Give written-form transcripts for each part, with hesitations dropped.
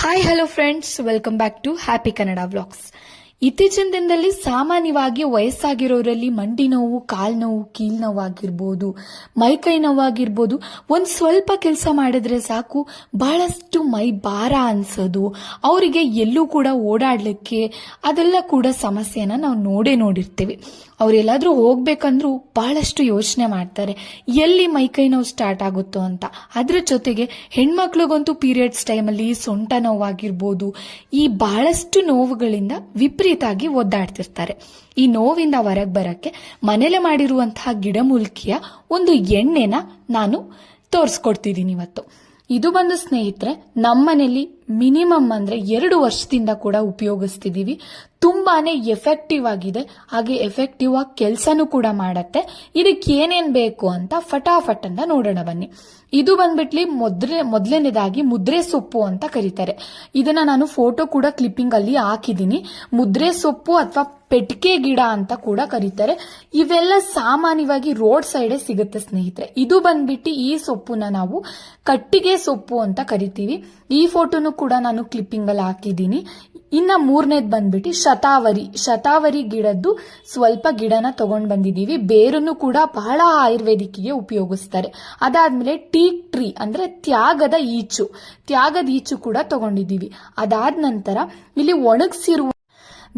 Hi hello friends, welcome back to happy Kannada vlogs. ಇತ್ತೀಚಿನ ದಿನದಲ್ಲಿ ಸಾಮಾನ್ಯವಾಗಿ ವಯಸ್ಸಾಗಿರೋರಲ್ಲಿ ಮಂಡಿ ನೋವು, ಕಾಲ್ ನೋವು, ಕೀಲ್ ನೋವಾಗಿರ್ಬೋದು, ಮೈಕೈ ನೋವಾಗಿರ್ಬೋದು, ಒಂದು ಸ್ವಲ್ಪ ಕೆಲಸ ಮಾಡಿದ್ರೆ ಸಾಕು ಬಹಳಷ್ಟು ಮೈ ಭಾರ ಅನ್ಸೋದು, ಅವರಿಗೆ ಎಲ್ಲೂ ಕೂಡ ಓಡಾಡ್ಲಿಕ್ಕೆ ಅದೆಲ್ಲ ಕೂಡ ಸಮಸ್ಯೆನ ನಾವು ನೋಡಿರ್ತೀವಿ. ಅವ್ರೆಲ್ಲಾದ್ರೂ ಹೋಗ್ಬೇಕಂದ್ರೂ ಬಹಳಷ್ಟು ಯೋಚನೆ ಮಾಡ್ತಾರೆ, ಎಲ್ಲಿ ಮೈಕೈ ನೋವು ಸ್ಟಾರ್ಟ್ ಆಗುತ್ತೋ ಅಂತ. ಅದ್ರ ಜೊತೆಗೆ ಹೆಣ್ಮಕ್ಳಿಗಂತೂ ಪೀರಿಯಡ್ಸ್ ಟೈಮಲ್ಲಿ ಸೊಂಟ ನೋವಾಗಿರ್ಬೋದು, ಈ ಬಹಳಷ್ಟು ನೋವುಗಳಿಂದ ವಿಪರೀತಾಗಿ ಒದ್ದಾಡ್ತಿರ್ತಾರೆ. ಈ ನೋವಿಂದ ಹೊರಗೆ ಬರಕ್ಕೆ ಮನೇಲೆ ಮಾಡಿರುವಂತಹ ಗಿಡಮೂಲಿಕೆಯ ಒಂದು ಎಣ್ಣೆನ ನಾನು ತೋರಿಸ್ಕೊಡ್ತಿದ್ದೀನಿ ಇವತ್ತು. ಇದು ಬಂದು ಸ್ನೇಹಿತರೆ, ನಮ್ಮನೇಲಿ ಮಿನಿಮಮ್ ಅಂದ್ರೆ 2 ವರ್ಷದಿಂದ ಕೂಡ ಉಪಯೋಗಿಸ್ತಿದೀವಿ. ತುಂಬಾನೇ ಎಫೆಕ್ಟಿವ್ ಆಗಿದೆ, ಹಾಗೆ ಎಫೆಕ್ಟಿವ್ ಆಗಿ ಕೆಲಸನೂ ಕೂಡ ಮಾಡತ್ತೆ. ಇದಕ್ಕೆ ಏನೇನ್ ಬೇಕು ಅಂತ ಫಟಾಫಟ್ ಅಂತ ನೋಡೋಣ ಬನ್ನಿ. ಇದು ಬಂದ್ಬಿಟ್ಲಿ ಮೊದಲನೇದಾಗಿ ಮುದ್ರೆ ಸೊಪ್ಪು ಅಂತ ಕರೀತಾರೆ. ಇದನ್ನ ನಾನು ಫೋಟೋ ಕೂಡ ಕ್ಲಿಪ್ಪಿಂಗ್ ಅಲ್ಲಿ ಹಾಕಿದೀನಿ. ಮುದ್ರೆ ಸೊಪ್ಪು ಅಥವಾ ಪೆಟ್ಕೆ ಗಿಡ ಅಂತ ಕೂಡ ಕರೀತಾರೆ. ಇವೆಲ್ಲ ಸಾಮಾನ್ಯವಾಗಿ ರೋಡ್ ಸೈಡ್ ಸಿಗುತ್ತೆ ಸ್ನೇಹಿತರೆ. ಇದು ಬಂದ್ಬಿಟ್ಟು ಈ ಸೊಪ್ಪುನ ನಾವು ಕಟ್ಟಿಗೆ ಸೊಪ್ಪು ಅಂತ ಕರಿತೀವಿ. ಈ ಫೋಟೋನು ಕೂಡ ನಾನು ಕ್ಲಿಪ್ಪಿಂಗ್ ಅಲ್ಲಿ ಹಾಕಿದ್ದೀನಿ. ಇನ್ನ 3ನೇದ್ ಬಂದ್ಬಿಟ್ಟು ಶತಾವರಿ ಗಿಡದ್ದು ಸ್ವಲ್ಪ ಗಿಡನ ತಗೊಂಡ್ ಬಂದಿದೀವಿ. ಬೇರನ್ನು ಕೂಡ ಬಹಳ ಆಯುರ್ವೇದಿಕ್ಗೆ ಉಪಯೋಗಿಸ್ತಾರೆ. ಅದಾದ್ಮೇಲೆ ಟೀಕ್ ಟ್ರೀ ಅಂದ್ರೆ ತ್ಯಾಗದ ಈಚು ಕೂಡ ತಗೊಂಡಿದೀವಿ. ಅದಾದ ನಂತರ ಇಲ್ಲಿ ಒಣಗಿಸಿರುವ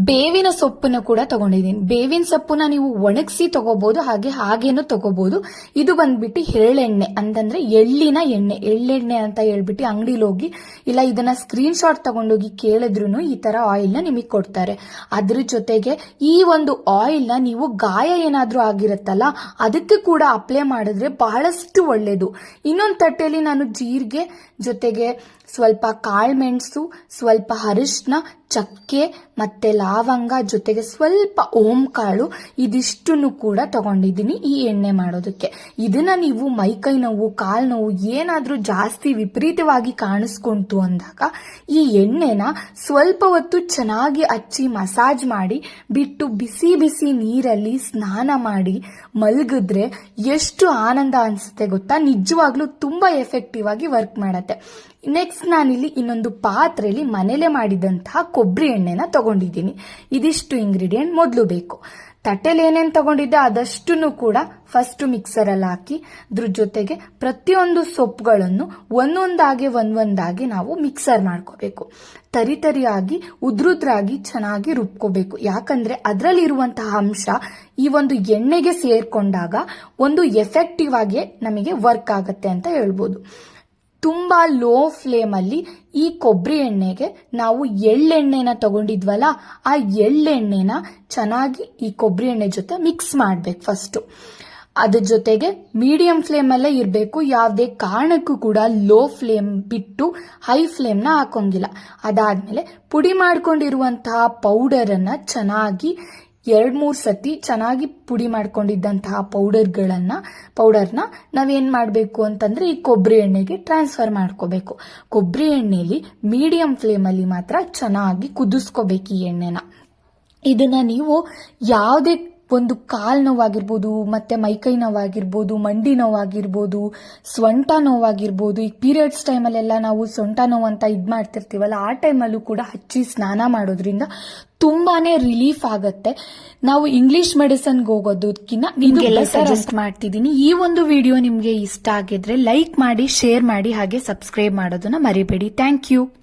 ಬೇವಿನ ಸೊಪ್ಪನ್ನ ಕೂಡ ತಗೊಂಡಿದ್ದೀನಿ. ಬೇವಿನ ಸೊಪ್ಪನ್ನ ನೀವು ಒಣಗಿಸಿ ತಗೋಬಹುದು, ಹಾಗೇನು ತಗೋಬಹುದು. ಇದು ಬಂದ್ಬಿಟ್ಟು ಎಳ್ಳೆಣ್ಣೆ ಅಂತಂದ್ರೆ ಎಳ್ಳೆಣ್ಣೆ ಅಂತ ಹೇಳ್ಬಿಟ್ಟು ಅಂಗಡಿಲಿ ಹೋಗಿ ಇಲ್ಲ ಇದನ್ನ ಸ್ಕ್ರೀನ್ ಶಾಟ್ ತಗೊಂಡೋಗಿ ಕೇಳಿದ್ರು ಈ ತರ ಆಯಿಲ್ ನ ನಿಮಗೆ ಕೊಡ್ತಾರೆ. ಅದ್ರ ಜೊತೆಗೆ ಈ ಒಂದು ಆಯಿಲ್ ನ ನೀವು ಗಾಯ ಏನಾದ್ರೂ ಆಗಿರುತ್ತಲ್ಲ ಅದಕ್ಕೆ ಕೂಡ ಅಪ್ಲೈ ಮಾಡಿದ್ರೆ ಬಹಳಷ್ಟು ಒಳ್ಳೇದು. ಇನ್ನೊಂದು ತಟ್ಟೆಯಲ್ಲಿ ನಾನು ಜೀರಿಗೆ ಜೊತೆಗೆ ಸ್ವಲ್ಪ ಕಾಳ್ಮೆಣಸು, ಸ್ವಲ್ಪ ಅರಿಶಿನ, ಚಕ್ಕೆ ಮತ್ತೆ ಲವಂಗ ಜೊತೆಗೆ ಸ್ವಲ್ಪ ಓಂಕಾಳು ಇದಿಷ್ಟನ್ನು ಕೂಡ ತಗೊಂಡಿದ್ದೀನಿ ಈ ಎಣ್ಣೆ ಮಾಡೋದಕ್ಕೆ. ಇದನ್ನ ನೀವು ಮೈಕೈ ನೋವು, ಕಾಲ್ ನೋವು ಏನಾದ್ರೂ ಜಾಸ್ತಿ ವಿಪರೀತವಾಗಿ ಕಾಣಿಸ್ಕೊಂತು ಅಂದಾಗ ಈ ಎಣ್ಣೆನ ಸ್ವಲ್ಪ ಹೊತ್ತು ಚೆನ್ನಾಗಿ ಹಚ್ಚಿ ಮಸಾಜ್ ಮಾಡಿ ಬಿಟ್ಟು ಬಿಸಿ ಬಿಸಿ ನೀರಲ್ಲಿ ಸ್ನಾನ ಮಾಡಿ ಮಲಗಿದ್ರೆ ಎಷ್ಟು ಆನಂದ ಅನ್ಸುತ್ತೆ ಗೊತ್ತಾ. ನಿಜವಾಗ್ಲೂ ತುಂಬಾ ಎಫೆಕ್ಟಿವ್ ಆಗಿ ವರ್ಕ್ ಮಾಡತ್ತೆ. ನೆಕ್ಸ್ಟ್ ನಾನಿಲ್ಲಿ ಇನ್ನೊಂದು ಪಾತ್ರೆಯಲ್ಲಿ ಮನೇಲೆ ಮಾಡಿದಂತಹ ಕೊಬ್ಬರಿ ಎಣ್ಣೆನ ತಗೊಂಡಿದ್ದೀನಿ. ಇದಿಷ್ಟು ಇಂಗ್ರೀಡಿಯೆಂಟ್ ಮೊದಲು ಬೇಕು. ತಟ್ಟೆಲಿ ಏನೇನು ತಗೊಂಡಿದ್ದೆ ಅದಷ್ಟನ್ನು ಕೂಡ ಫಸ್ಟ್ ಮಿಕ್ಸರ್ ಅಲ್ಲಿ ಹಾಕಿ ಅದ್ರ ಜೊತೆಗೆ ಪ್ರತಿಯೊಂದು ಸೊಪ್ಪುಗಳನ್ನು ಒಂದೊಂದಾಗಿ ನಾವು ಮಿಕ್ಸರ್ ಮಾಡ್ಕೋಬೇಕು. ತರಿಯಾಗಿ ಉದ್ರುದ್ರಾಗಿ ಚೆನ್ನಾಗಿ ರುಬ್ಕೋಬೇಕು. ಯಾಕಂದ್ರೆ ಅದರಲ್ಲಿರುವಂತಹ ಅಂಶ ಈ ಒಂದು ಎಣ್ಣೆಗೆ ಸೇರ್ಕೊಂಡಾಗ ಒಂದು ಎಫೆಕ್ಟಿವ್ ಆಗಿ ನಮಗೆ ವರ್ಕ್ ಆಗತ್ತೆ ಅಂತ ಹೇಳ್ಬೋದು. ತುಂಬಾ ಲೋ ಫ್ಲೇಮ್ ಅಲ್ಲಿ ಈ ಕೊಬ್ಬರಿ ಎಣ್ಣೆಗೆ ನಾವು ಎಳ್ಳೆಣ್ಣೆನ ತಗೊಂಡಿದ್ವಲ್ಲ ಆ ಎಳ್ಳೆಣ್ಣೆನ ಚೆನ್ನಾಗಿ ಈ ಕೊಬ್ಬರಿ ಎಣ್ಣೆ ಜೊತೆ ಮಿಕ್ಸ್ ಮಾಡ್ಬೇಕು ಫಸ್ಟ್. ಅದ್ರ ಜೊತೆಗೆ ಮೀಡಿಯಂ ಫ್ಲೇಮ್ ಅಲ್ಲೇ ಇರಬೇಕು. ಯಾವುದೇ ಕಾರಣಕ್ಕೂ ಕೂಡ ಲೋ ಫ್ಲೇಮ್ ಬಿಟ್ಟು ಹೈ ಫ್ಲೇಮ್ ನ ಹಾಕೋಂಗಿಲ್ಲ. ಅದಾದ್ಮೇಲೆ ಪುಡಿ ಮಾಡ್ಕೊಂಡಿರುವಂತಹ ಪೌಡರನ್ನ ಚೆನ್ನಾಗಿ 2-3 ಸತಿ ಚೆನ್ನಾಗಿ ಪುಡಿ ಮಾಡ್ಕೊಂಡಿದ್ದಂತಹ ಪೌಡರ್ನ ನಾವೇನ್ ಮಾಡ್ಬೇಕು ಅಂತಂದ್ರೆ ಈ ಕೊಬ್ಬರಿ ಎಣ್ಣೆಗೆ ಟ್ರಾನ್ಸ್ಫರ್ ಮಾಡ್ಕೋಬೇಕು. ಕೊಬ್ಬರಿ ಎಣ್ಣೆಲಿ ಮೀಡಿಯಂ ಫ್ಲೇಮ್ ಅಲ್ಲಿ ಮಾತ್ರ ಚೆನ್ನಾಗಿ ಕುದಿಸ್ಕೋಬೇಕು ಈ ಎಣ್ಣೆನ. ಇದನ್ನ ನೀವು ಯಾವುದೇ ಒಂದು ಕಾಲ್ ನೋವಾಗಿರ್ಬೋದು, ಮತ್ತೆ ಮೈಕೈ ನೋವಾಗಿರ್ಬೋದು, ಮಂಡಿ ನೋವಾಗಿರ್ಬೋದು, ಸೊಂಟ ನೋವಾಗಿರ್ಬೋದು, ಈ ಪೀರಿಯಡ್ಸ್ ಟೈಮಲ್ಲೆಲ್ಲ ನಾವು ಸೊಂಟ ನೋವು ಅಂತ ಮಾಡ್ತಿರ್ತೀವಲ್ಲ ಆ ಟೈಮಲ್ಲೂ ಕೂಡ ಹಚ್ಚಿ ಸ್ನಾನ ಮಾಡೋದ್ರಿಂದ ತುಂಬಾನೇ ರಿಲೀಫ್ ಆಗತ್ತೆ. ನಾವು ಇಂಗ್ಲಿಷ್ ಮೆಡಿಸನ್ಗೆ ಹೋಗೋದಕ್ಕಿಂತ ನಿಮ್ಗೆಲ್ಲ ಸಜೆಸ್ಟ್ ಮಾಡ್ತಿದ್ದೀನಿ. ಈ ಒಂದು ವಿಡಿಯೋ ನಿಮ್ಗೆ ಇಷ್ಟ ಆಗಿದ್ರೆ ಲೈಕ್ ಮಾಡಿ, ಶೇರ್ ಮಾಡಿ, ಹಾಗೆ ಸಬ್ಸ್ಕ್ರೈಬ್ ಮಾಡೋದನ್ನ ಮರಿಬೇಡಿ. Thank you.